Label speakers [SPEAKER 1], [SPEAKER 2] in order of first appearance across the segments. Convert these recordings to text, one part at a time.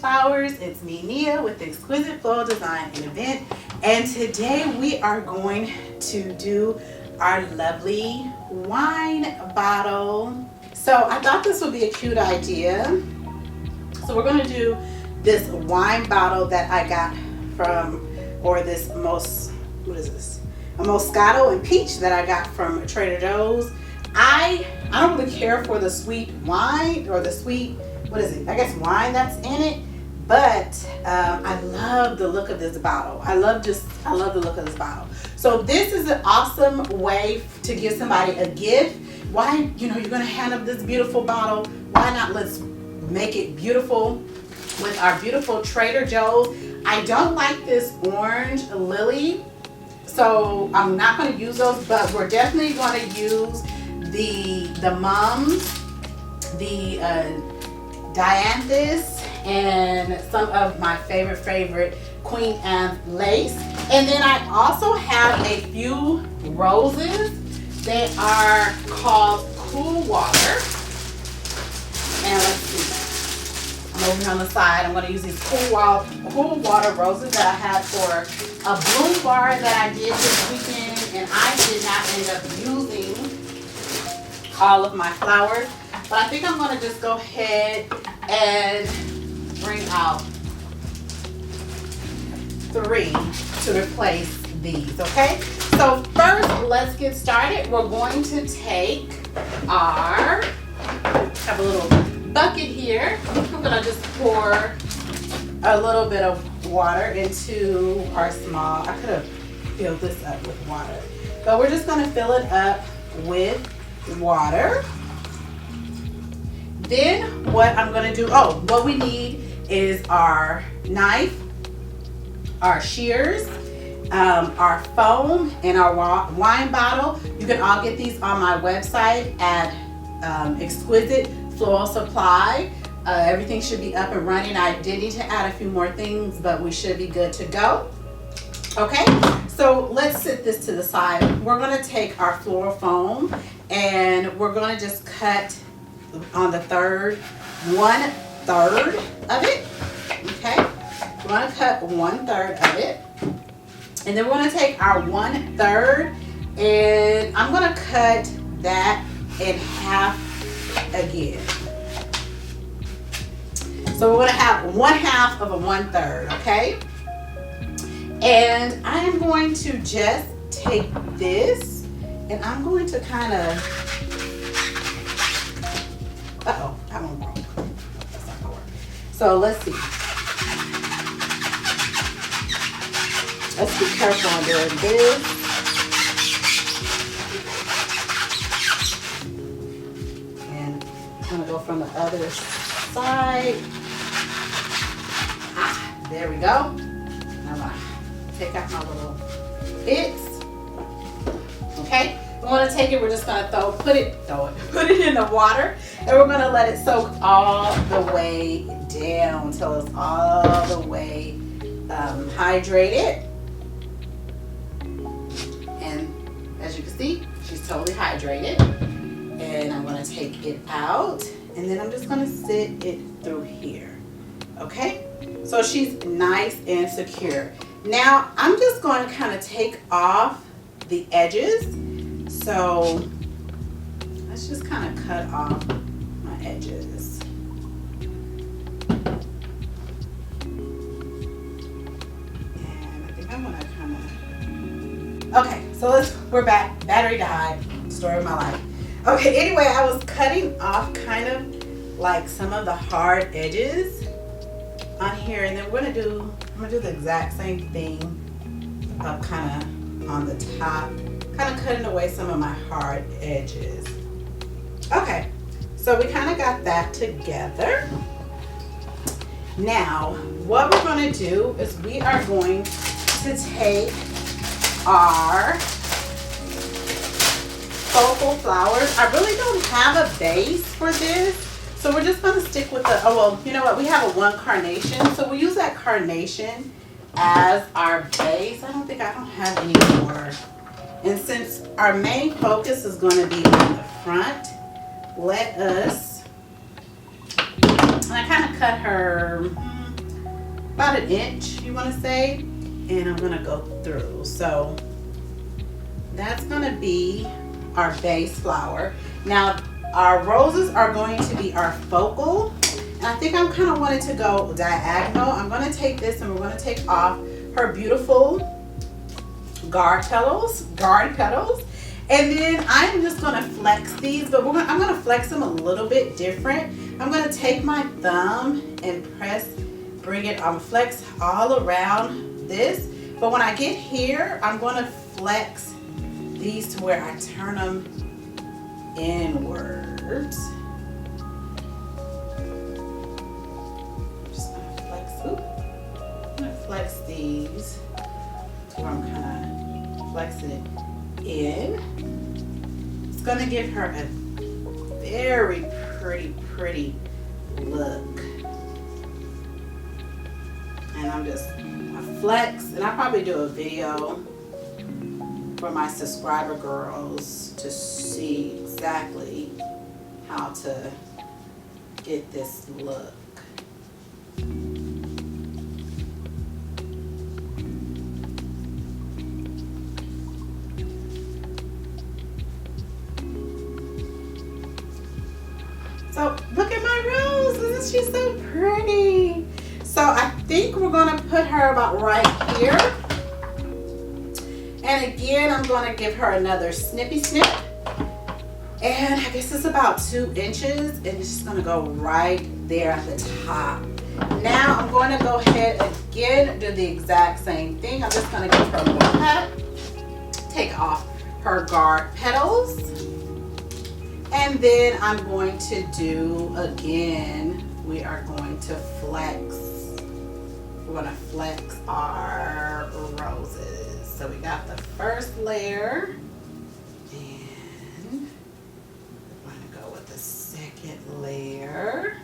[SPEAKER 1] Ibuyflowers. It's me, Nia, with Exquisite Floral Design and Event. And today we are going to do our lovely wine bottle. So I thought this would be a cute idea. So we're going to do this wine bottle that I got from, or this what is this? A Moscato and Peach that I got from Trader Joe's. I don't really care for the sweet wine or the sweet, what is it? I guess wine that's in it. But I love the look of this bottle. I love the look of this bottle. So this is an awesome way to give somebody a gift. Why, you're gonna hand them this beautiful bottle. Why not let's make it beautiful with our beautiful Trader Joe's. I don't like this orange lily, so I'm not gonna use those, but we're definitely gonna use the mums, the dianthus, and some of my favorite Queen Anne lace. And then I also have a few roses that are called Cool Water. And let's see, I'm over here on the side. I'm going to use these Cool Water roses that I had for a bloom bar that I did this weekend, and I did not end up using all of my flowers. But I think I'm going to just go ahead and bring out 3 to replace these, okay? So first, let's get started. We're going to take have a little bucket here. I'm gonna just pour a little bit of water into our small, I could have filled this up with water, but we're just gonna fill it up with water. Then what I'm gonna do, what we need is our knife, our shears, our foam, and our wine bottle. You can all get these on my website at Exquisite Floral Supply. Everything should be up and running. I did need to add a few more things, but we should be good to go. Okay, so let's set this to the side. We're gonna take our floral foam and we're gonna just cut on the 1/3 of it. Okay, we're gonna cut 1/3 of it. And then we're gonna take our 1/3 and I'm gonna cut that in half again. So we're gonna have 1/2 of a 1/3, okay? And I am going to just take this and I'm going to kind of, that one broke. That's not gonna work. So let's see. Let's be careful on doing this. And I'm gonna go from the other side. There we go. I'm gonna take out my little bits. Okay, we want to take it. We're just gonna put it in the water, and we're gonna let it soak all the way down until it's all the way hydrated. And as you can see, she's totally hydrated. And I'm gonna take it out, and then I'm just gonna sit it through here. Okay, so she's nice and secure. Now I'm just going to kind of take off the edges. So let's just kind of cut off my edges. And I think I'm gonna kind of, okay, so we're back. Battery died, story of my life. Okay, anyway, I was cutting off kind of like some of the hard edges on here, and then I'm gonna do the exact same thing up kind of on the top, kind of cutting away some of my hard edges. Okay, so we kind of got that together. Now, what we're gonna do is we are going to take our focal flowers. I really don't have a base for this, so we're just gonna stick with the, you know what, we have a 1 carnation, so we'll use that carnation as our base. I don't have any more. And since our main focus is gonna be on the front, let us, and I kind of cut her about an inch, you want to say, and I'm gonna go through. So that's gonna be our base flower. Now our roses are going to be our focal, and I think I'm kind of wanting to go diagonal. I'm going to take this and we're going to take off her beautiful guard petals, and then I'm just going to flex these, but I'm going to flex them a little bit different. I'm going to take my thumb and bring it on, flex all around this, but when I get here, I'm going to flex these to where I turn them inwards. Just gonna flex these to where I'm kind of flexing it in. It's gonna give her a very pretty look. And I flex, and I'll probably do a video for my subscriber girls to see exactly how to get this look. So look at my rose, isn't she so pretty? So I think we're gonna put her about right here. And again, I'm going to give her another snippy snip. And I guess it's about 2 inches. And it's just going to go right there at the top. Now I'm going to go ahead again, do the exact same thing. I'm just going to give her more cut. Take off her guard petals. And then I'm going to do, again, we are going to flex. We're going to flex our roses. So we got the first layer, and we're going to go with the second layer.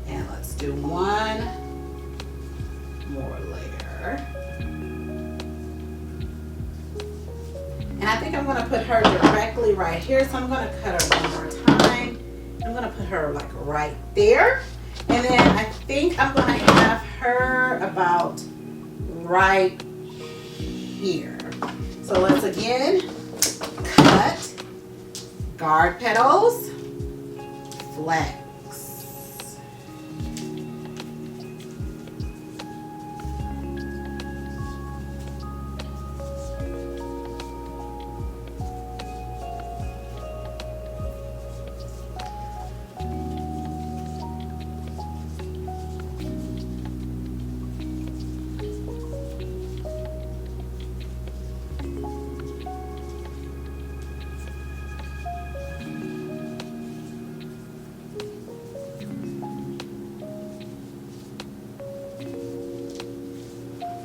[SPEAKER 1] And let's do one more layer. And I think I'm going to put her directly right here. So I'm going to cut her one more time. I'm going to put her like right there. And then I think I'm going to have her about right here. So let's again cut, guard petals, flex.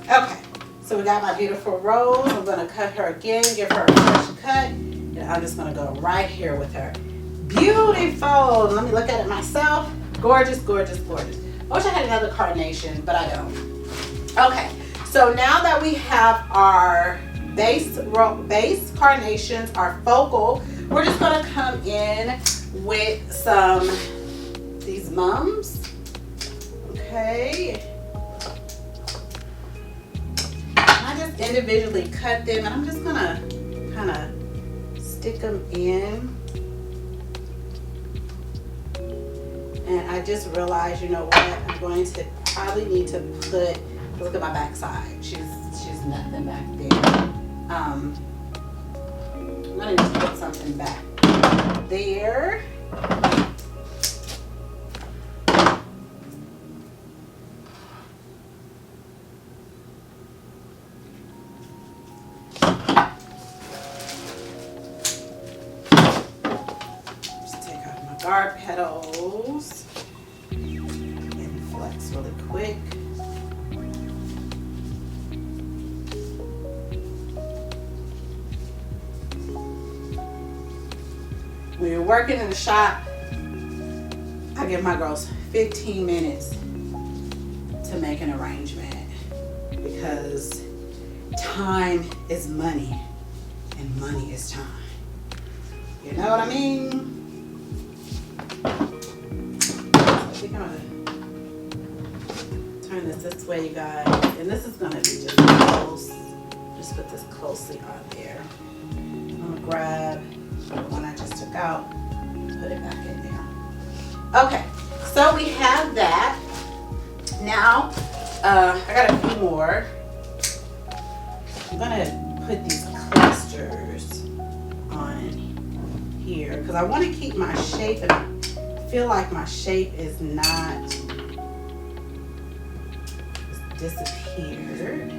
[SPEAKER 1] Okay, so we got my beautiful rose. I'm going to cut her again, give her a fresh cut, and I'm just going to go right here with her. Beautiful. Let me look at it myself. Gorgeous, gorgeous, gorgeous. I wish I had another carnation, but I don't. Okay, so now that we have our base carnations, our focal, we're just going to come in with these mums. Okay. Individually cut them, and I'm just gonna kind of stick them in. And I just realized, you know what, I'm going to probably need to put, look at my backside, she's nothing back there. I'm gonna need to put something back there. Guard petals and flex really quick. When you're working in the shop, I give my girls 15 minutes to make an arrangement, because time is money and money is time. You know what I mean? I think I'm gonna turn this way, you guys. And this is gonna be just close. Just put this closely on there. I'm gonna grab the one I just took out, put it back in there. Okay, so we have that. Now, I got a few more. I'm gonna put these clusters on here because I want to keep my shape, and I feel like my shape is not, it's disappeared.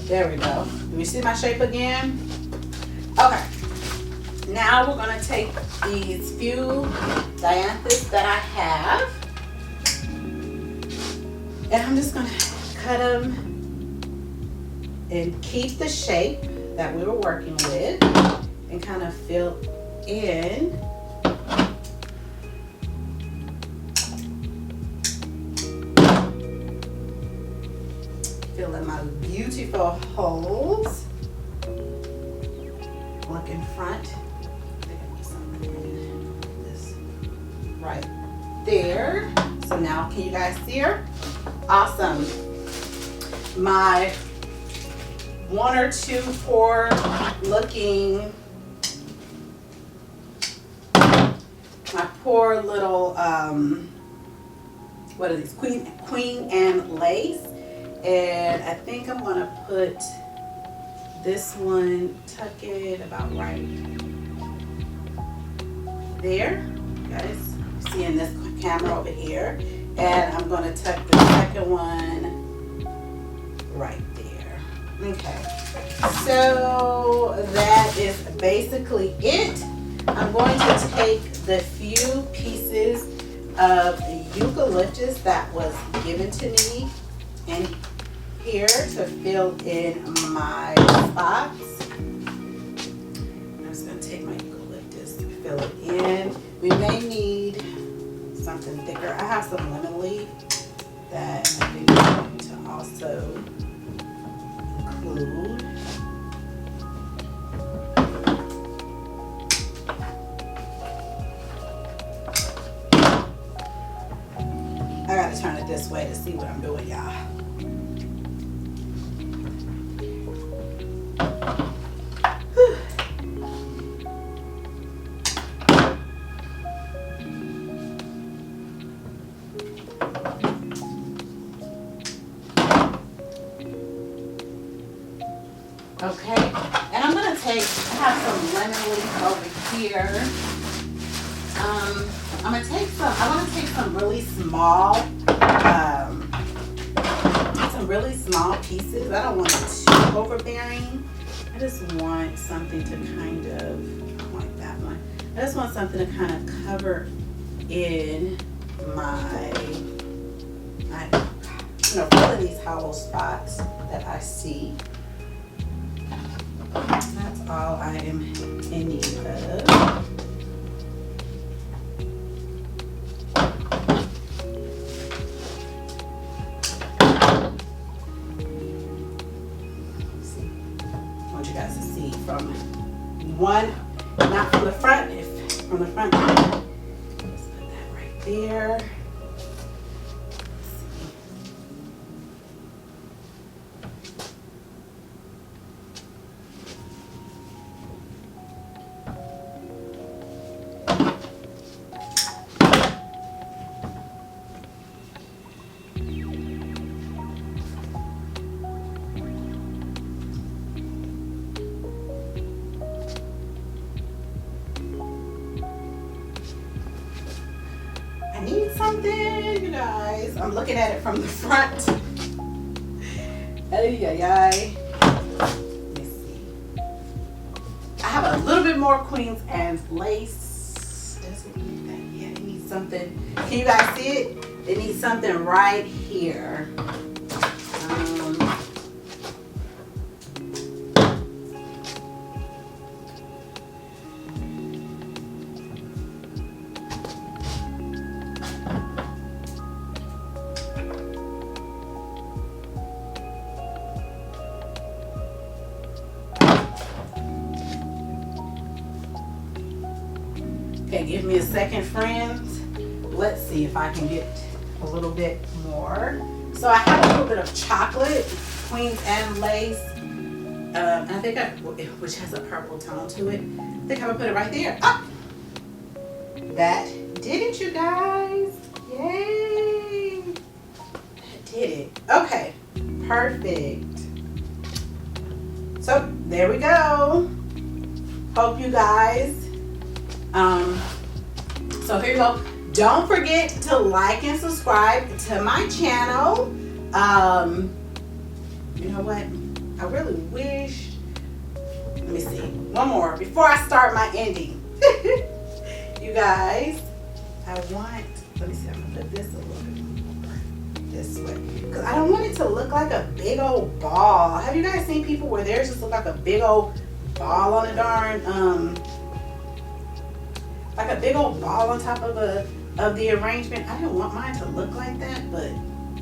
[SPEAKER 1] There we go. Do we see my shape again? Okay. Now we're going to take these few dianthus that I have, and I'm just going to cut them and keep the shape that we were working with and kind of fill in. Fill in my beautiful holes. Look in front. This right there. So now, can you guys see her? Awesome. My 1 or 2 poor looking, my poor little, what are these? Queen and lace. And I think I'm gonna put this one, tuck it about right there. You guys see in this camera over here. And I'm gonna tuck the second one right there. Okay, so that is basically it. I'm going to take the few pieces of eucalyptus that was given to me and here to fill in my spots. I'm just going to take my eucalyptus, fill it in. We may need something thicker. I have some lemon leaf that I think I'm going to also include. I got to turn it this way to see what I'm doing, y'all. Okay, and I'm gonna take, I have some lemon leaf over here. I want to take some really small pieces. I don't want it too overbearing. I just want something to kind of, I don't like that one. I just want something to kind of cover in my fill in these hollow spots that I see. That's all I am in need of. I want you guys to see from one, not from the front, from the front. Let's put that right there. I need something, you guys. I'm looking at it from the front. Ay, ay, ay. Let me see. I have a little bit more Queen's and lace. Does it need that? Yeah, it needs something. Can you guys see it? It needs something right here. give me a second, friends. Let's see if I can get a little bit more. So I have a little bit of chocolate, Queen's and lace. I think which has a purple tone to it. I think I'm gonna put it right there. Oh, that did it, you guys. Yay! That did it. Okay, perfect. So there we go. Hope you guys. So here you go. Don't forget to like and subscribe to my channel. You know what? I really wish. Let me see. One more before I start my ending. You guys, let me see, I'm gonna put this a little bit more this way. Because I don't want it to look like a big old ball. Have you guys seen people where theirs just look like a big old ball on a darn, like a big old ball on top of the arrangement? I didn't want mine to look like that, but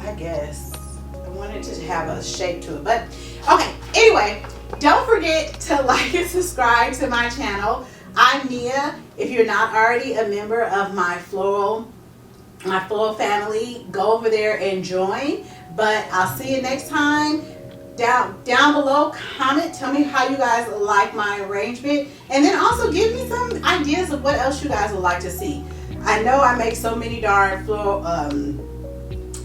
[SPEAKER 1] I guess I wanted to have a shape to it. But okay, anyway, don't forget to like and subscribe to my channel. I'm Nia. If you're not already a member of my floral family, go over there and join. But I'll see you next time. Down below, comment, tell me how you guys like my arrangement, and then also give me some ideas of what else you guys would like to see. I know I make so many darn floral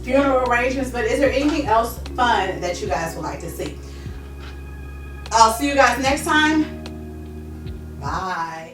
[SPEAKER 1] funeral arrangements, but is there anything else fun that you guys would like to see? I'll see you guys next time. Bye.